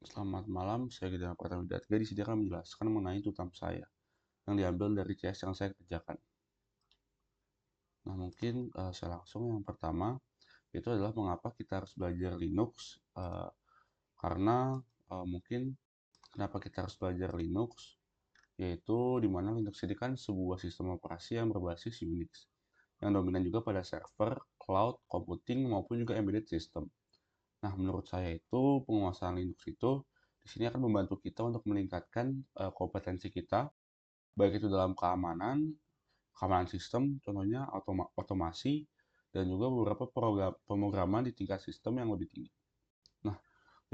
Selamat malam, saya Gede Pratama Widatga. Di sini akan menjelaskan mengenai tutam saya yang diambil dari CS yang saya kerjakan. Nah, mungkin saya langsung yang pertama itu adalah mengapa kita harus belajar Linux. Karena mungkin kenapa kita harus belajar Linux, yaitu di mana Linux ini kan sebuah sistem operasi yang berbasis Unix, yang dominan juga pada server, cloud, computing, maupun juga embedded system. Nah, menurut saya itu penguasaan Linux itu di sini akan membantu kita untuk meningkatkan kompetensi kita, baik itu dalam keamanan sistem, contohnya otomasi, dan juga beberapa pemrograman di tingkat sistem yang lebih tinggi. Nah,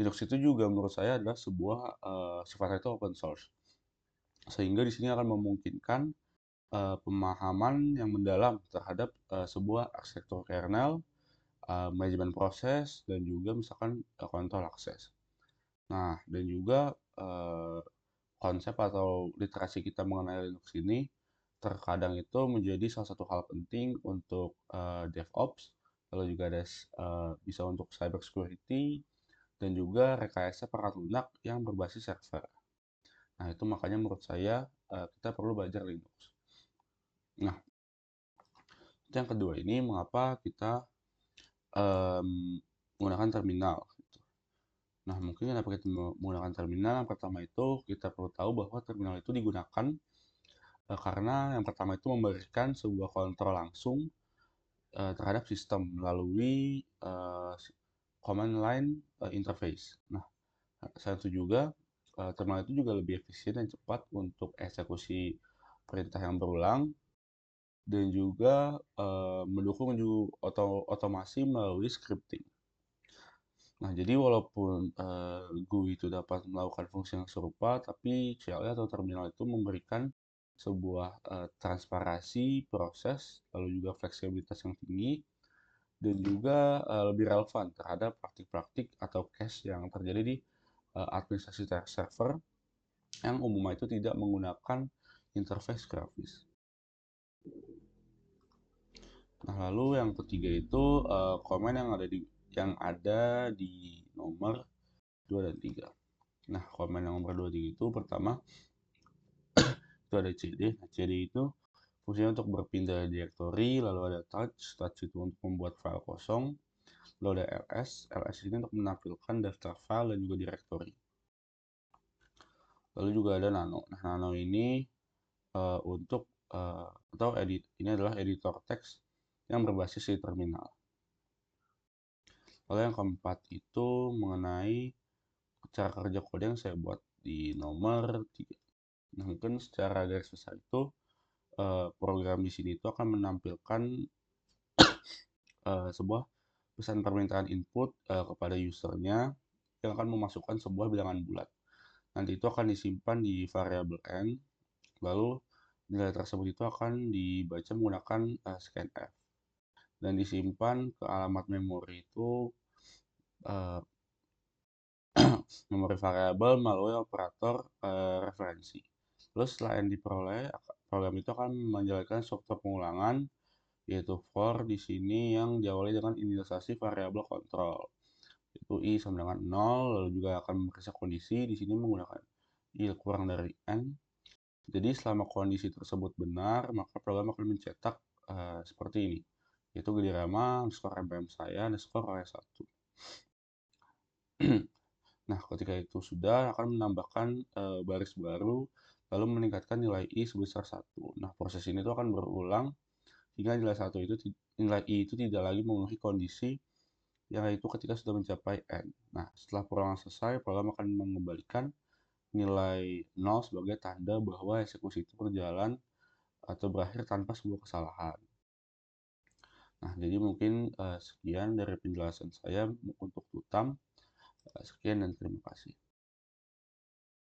Linux itu juga menurut saya adalah sebuah sifatnya itu open source, sehingga di sini akan memungkinkan pemahaman yang mendalam terhadap sebuah arsitektur kernel, manajemen proses, dan juga misalkan kontrol akses. Nah, dan juga konsep atau literasi kita mengenai Linux ini terkadang itu menjadi salah satu hal penting untuk DevOps, lalu juga ada bisa untuk cyber security, dan juga rekayasa perangkat lunak yang berbasis server. Nah, itu makanya menurut saya kita perlu belajar Linux. Nah, yang kedua ini mengapa kita menggunakan terminal. Nah, mungkin kenapa kita menggunakan terminal, yang pertama itu kita perlu tahu bahwa terminal itu digunakan karena yang pertama itu memberikan sebuah kontrol langsung terhadap sistem melalui command line interface. Nah, selain itu juga terminal itu juga lebih efisien dan cepat untuk eksekusi perintah yang berulang dan juga mendukung juga otomasi melalui scripting. Nah, jadi walaupun GUI itu dapat melakukan fungsi yang serupa, tapi CLI atau terminal itu memberikan sebuah transparansi proses, lalu juga fleksibilitas yang tinggi, dan juga lebih relevan terhadap praktik-praktik atau case yang terjadi di administrasi server yang umumnya itu tidak menggunakan interface grafis. Nah, lalu yang ketiga itu komen yang ada di nomor 2 dan 3. Nah, komen yang nomor 2 dan 3 itu pertama itu ada CD. Nah, CD itu fungsinya untuk berpindah direktori, lalu ada touch itu untuk membuat file kosong, lalu ada ls ini untuk menampilkan daftar file dan juga direktori. Lalu juga ada nano. Nah, nano ini untuk atau ini adalah editor teks yang berbasis di terminal. Lalu yang keempat itu mengenai cara kerja kode yang saya buat di nomor 3. Nah, mungkin secara garis besar itu program di sini itu akan menampilkan sebuah pesan permintaan input kepada usernya yang akan memasukkan sebuah bilangan bulat. Nanti itu akan disimpan di variabel n, lalu nilai tersebut itu akan dibaca menggunakan scanf dan disimpan ke alamat memori itu memori variabel melalui operator referensi. Terus setelah n diperoleh, program itu akan menjalankan struktur pengulangan yaitu for di sini yang diawali dengan inisialisasi variabel kontrol. Itu i sama dengan 0, lalu juga akan memeriksa kondisi di sini menggunakan i kurang dari n. Jadi selama kondisi tersebut benar, maka program akan mencetak seperti ini, yaitu gedirama underscore mpm saya underscore os1. Nah, ketika itu sudah akan menambahkan baris baru, lalu meningkatkan nilai i sebesar 1. Nah, proses ini tuh akan berulang hingga nilai i itu tidak lagi memenuhi kondisi yang itu ketika sudah mencapai n. Nah, setelah pengulangan selesai, program akan mengembalikan nilai 0 sebagai tanda bahwa eksekusi itu berjalan atau berakhir tanpa sebuah kesalahan. Nah, jadi mungkin sekian dari penjelasan saya untuk tutam. Sekian dan terima kasih.